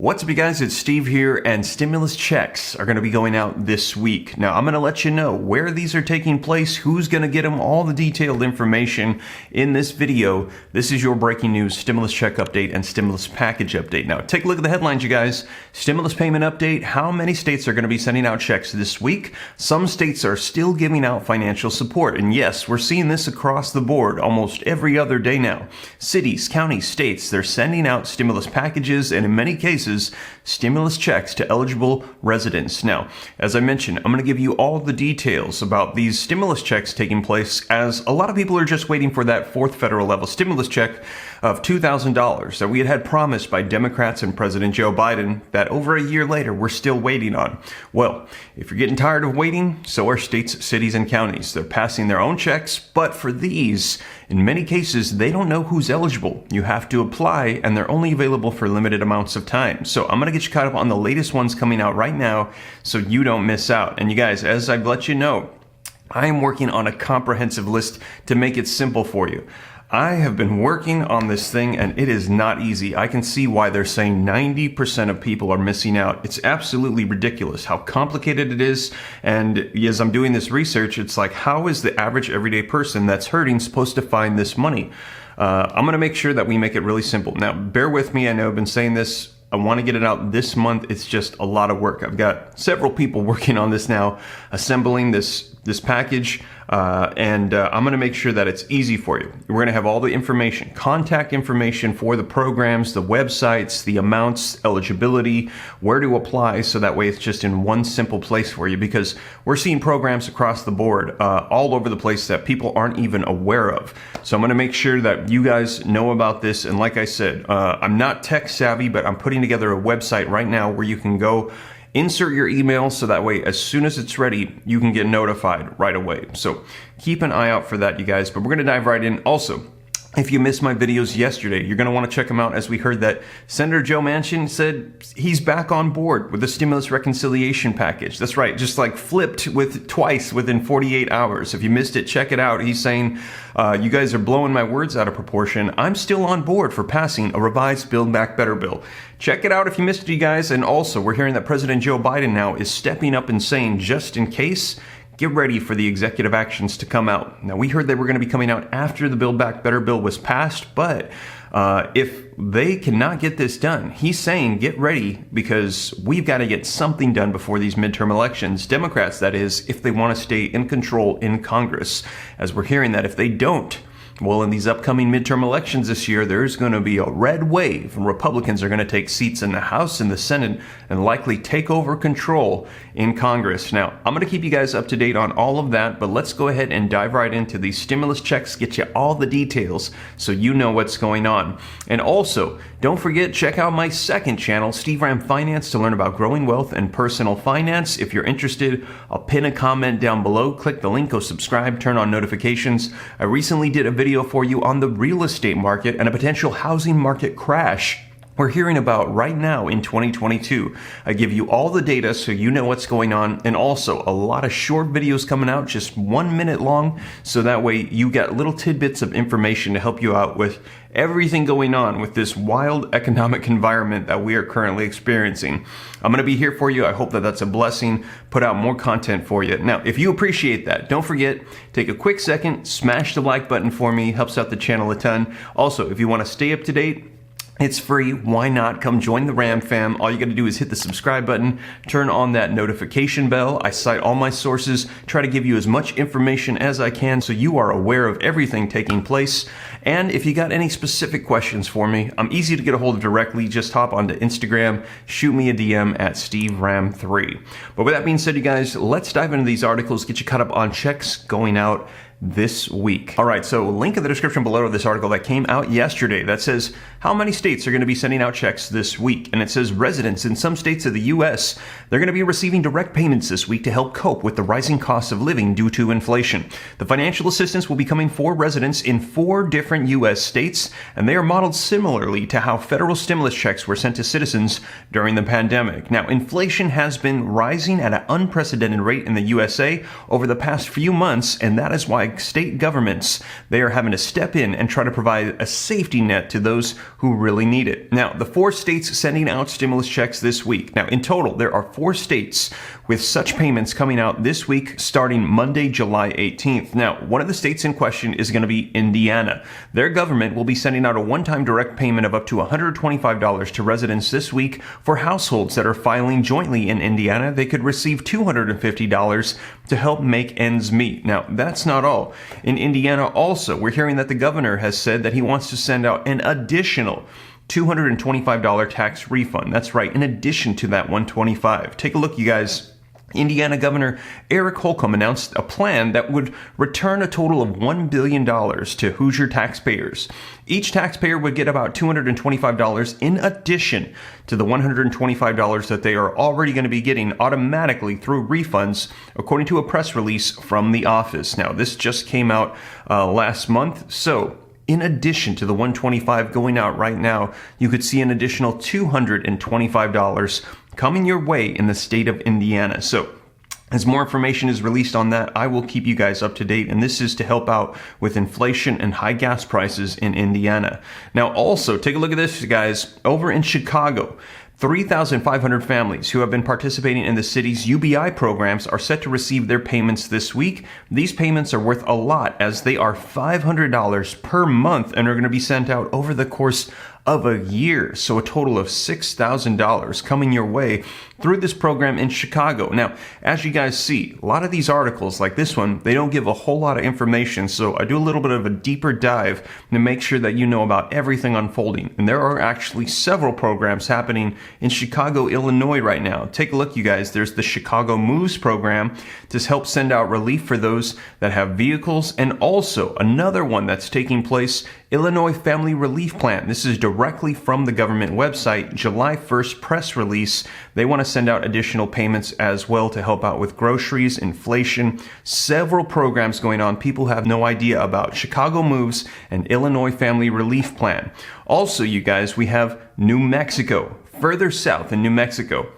What's up, you guys? It's Steve here, and stimulus checks are going to be going out this week. Now, I'm going to let you know where these are taking place, who's going to get them, all the detailed information in this video. This is your breaking news stimulus check update and stimulus package update. Now, take a look at the headlines, you guys. Stimulus payment update. How many states are going to be sending out checks this week? Some states are still giving out financial support. And yes, we're seeing this across the board almost every other day now. Cities, counties, states, they're sending out stimulus packages, and in many cases, stimulus checks to eligible residents. Now, as I mentioned, I'm going to give you all the details about these stimulus checks taking place, as a lot of people are just waiting for that fourth federal level stimulus check of $2,000 that we had promised by Democrats and President Joe Biden that over a year later we're still waiting on. Well, if you're getting tired of waiting, so are states, cities, and counties. They're passing their own checks, but for these, in many cases, they don't know who's eligible. You have to apply, and they're only available for limited amounts of time. So I'm going to get you caught up on the latest ones coming out right now so you don't miss out. And you guys, as I've let you know, I am working on a comprehensive list to make it simple for you. I have been working on this thing, and it is not easy. I can see why they're saying 90% of people are missing out. It's absolutely ridiculous how complicated it is. And as I'm doing this research, it's like, how is the average everyday person that's hurting supposed to find this money? I'm going to make sure that we make it really simple. Now, bear with me. I know I've been saying this. I want to get it out this month. It's just a lot of work. I've got several people working on this now, assembling this package, and I'm going to make sure that it's easy for you. We're going to have all the information, contact information for the programs, the websites, the amounts, eligibility, where to apply, so that way it's just in one simple place for you, because we're seeing programs across the board, all over the place that people aren't even aware of. So I'm going to make sure that you guys know about this. And like I said, I'm not tech savvy, but I'm putting together a website right now where you can go insert your email, so that way as soon as it's ready, you can get notified right away. So keep an eye out for that, you guys. But we're going to dive right in. Also, if you missed my videos yesterday, you're going to want to check them out, as we heard that Senator Joe Manchin said he's back on board with the stimulus reconciliation package. That's right, just like flipped twice within 48 hours. If you missed it, check it out. He's saying, you guys are blowing my words out of proportion. I'm still on board for passing a revised Build Back Better bill. Check it out if you missed it, you guys. And also, we're hearing that President Joe Biden now is stepping up and saying, just in case, get ready for the executive actions to come out. Now, we heard they were going to be coming out after the Build Back Better bill was passed, but if they cannot get this done, he's saying get ready, because we've got to get something done before these midterm elections. Democrats, that is, if they want to stay in control in Congress, as we're hearing that if they don't, well, in these upcoming midterm elections this year, there's going to be a red wave, and Republicans are going to take seats in the House and the Senate and likely take over control in Congress. Now, I'm going to keep you guys up to date on all of that, but let's go ahead and dive right into these stimulus checks, get you all the details so you know what's going on. And also, don't forget, check out my second channel, Steve Ram Finance, to learn about growing wealth and personal finance. If you're interested, I'll pin a comment down below. Click the link, go subscribe, turn on notifications. I recently did a video for you on the real estate market and a potential housing market crash we're hearing about right now in 2022. I give you all the data so you know what's going on, and also a lot of short videos coming out, just 1 minute long, so that way you get little tidbits of information to help you out with everything going on with this wild economic environment that we are currently experiencing. I'm going to be here for you. I hope that that's a blessing. Put out more content for you. Now, if you appreciate that, don't forget, take a quick second, smash the like button for me. Helps out the channel a ton. Also, if you want to stay up to date, it's free. Why not? Come join the Ram fam. All you got to do is hit the subscribe button, turn on that notification bell. I cite all my sources, try to give you as much information as I can so you are aware of everything taking place. And if you got any specific questions for me, I'm easy to get a hold of directly. Just hop onto Instagram, shoot me a DM at SteveRam3. But with that being said, you guys, let's dive into these articles, get you caught up on checks going out this week. All right, so link in the description below to this article that came out yesterday that says how many states are going to be sending out checks this week. And it says residents in some states of the U.S., they're going to be receiving direct payments this week to help cope with the rising costs of living due to inflation. The financial assistance will be coming for residents in 4 different U.S. states, and they are modeled similarly to how federal stimulus checks were sent to citizens during the pandemic. Now, inflation has been rising at an unprecedented rate in the USA over the past few months, and that is why by state governments. They are having to step in and try to provide a safety net to those who really need it. Now, the 4 states sending out stimulus checks this week. Now, in total, there are 4 states with such payments coming out this week starting Monday, July 18th. Now, one of the states in question is going to be Indiana. Their government will be sending out a one-time direct payment of up to $125 to residents this week. For households that are filing jointly in Indiana, they could receive $250 to help make ends meet. Now, that's not all. In Indiana also, we're hearing that the governor has said that he wants to send out an additional $225 tax refund. That's right, in addition to that $125. Take a look, you guys. Indiana Governor Eric Holcomb announced a plan that would return a total of $1 billion to Hoosier taxpayers. Each taxpayer would get about $225 in addition to the $125 that they are already going to be getting automatically through refunds, according to a press release from the office. Now, this just came out last month, so in addition to the $125 going out right now, you could see an additional $225 coming your way in the state of Indiana. So as more information is released on that, I will keep you guys up to date, and this is to help out with inflation and high gas prices in Indiana. Now, also, take a look at this, guys. Over in Chicago, 3,500 families who have been participating in the city's UBI programs are set to receive their payments this week. These payments are worth a lot, as they are $500 per month and are going to be sent out over the course of a year. So a total of $6,000 coming your way through this program in Chicago. Now, as you guys see, a lot of these articles like this one, they don't give a whole lot of information. So I do a little bit of a deeper dive to make sure that you know about everything unfolding. And there are actually several programs happening in Chicago, Illinois right now. Take a look, you guys. There's the Chicago Moves program to help send out relief for those that have vehicles. And also another one that's taking place, Illinois Family Relief Plan. This is directly from the government website, July 1st press release. They want to send out additional payments as well to help out with groceries, inflation, several programs going on people have no idea about. Chicago Moves and Illinois Family Relief Plan. Also, you guys, we have New Mexico. Further south in New Mexico,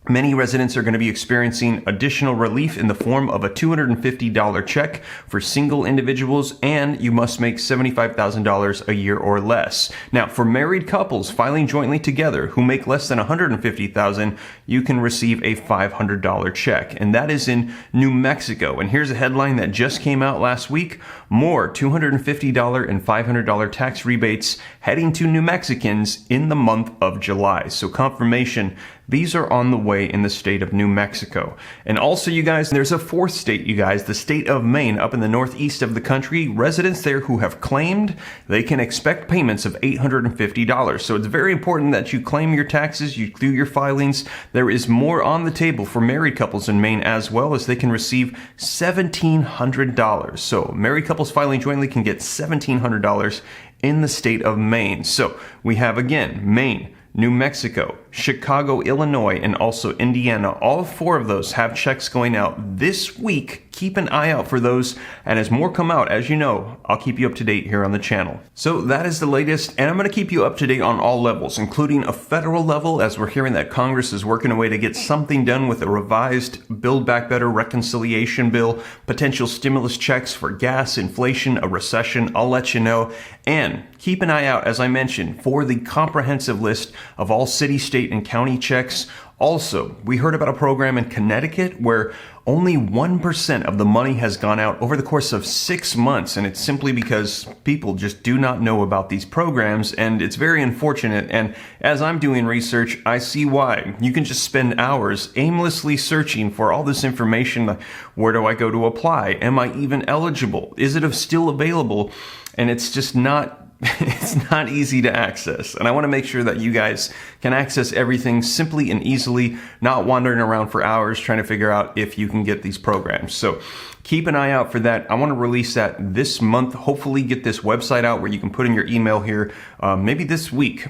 many residents are going to be experiencing additional relief in the form of a $250 check for single individuals, and you must make $75,000 a year or less. Now, for married couples filing jointly together who make less than $150,000, you can receive a $500 check, and that is in New Mexico. And here's a headline that just came out last week: more $250 and $500 tax rebates heading to New Mexicans in the month of July. So confirmation, these are on the way in the state of New Mexico. And also, you guys, there's a 4th state, you guys, the state of Maine, up in the northeast of the country. Residents there who have claimed, they can expect payments of $850. So it's very important that you claim your taxes, you do your filings. There is more on the table for married couples in Maine, as well as they can receive $1,700. So married couples filing jointly can get $1,700 in the state of Maine. So we have, again, Maine, New Mexico, Chicago, Illinois, and also Indiana. All 4 of those have checks going out this week. Keep an eye out for those, and as more come out, as you know, I'll keep you up to date here on the channel. So that is the latest, and I'm going to keep you up to date on all levels, including a federal level, as we're hearing that Congress is working a way to get something done with a revised Build Back Better reconciliation bill, potential stimulus checks for gas, inflation, a recession. I'll let you know. And keep an eye out, as I mentioned, for the comprehensive list of all city, state, and county checks. Also, we heard about a program in Connecticut where only 1% of the money has gone out over the course of 6 months, and it's simply because people just do not know about these programs, and it's very unfortunate. And as I'm doing research, I see why. You can just spend hours aimlessly searching for all this information. Where do I go to apply? Am I even eligible? Is it still available? And it's just not it's not easy to access, and I want to make sure that you guys can access everything simply and easily, not wandering around for hours trying to figure out if you can get these programs. So keep an eye out for that. I want to release that this month, hopefully get this website out where you can put in your email here, maybe this week.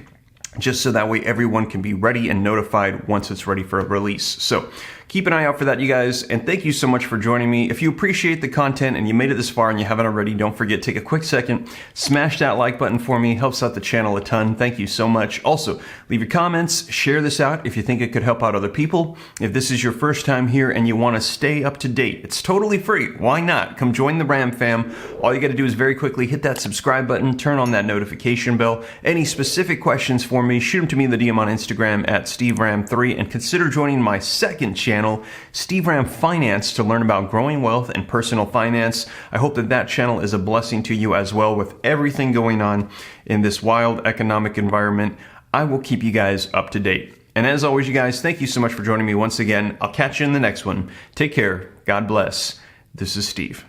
just so that way everyone can be ready and notified once it's ready for release. So keep an eye out for that, you guys, and thank you so much for joining me. If you appreciate the content and you made it this far and you haven't already, don't forget, take a quick second, smash that like button for me, helps out the channel a ton. Thank you so much. Also, leave your comments, share this out if you think it could help out other people. If this is your first time here and you want to stay up to date, it's totally free. Why not? Come join the Ram fam. All you got to do is very quickly hit that subscribe button, turn on that notification bell. Any specific questions for me, shoot them to me in the DM on Instagram at SteveRam3, and consider joining my second channel, Steve Ram Finance, to learn about growing wealth and personal finance. I hope that that channel is a blessing to you as well. With everything going on in this wild economic environment, I will keep you guys up to date. And as always, you guys, thank you so much for joining me once again. I'll catch you in the next one. Take care. God bless. This is Steve.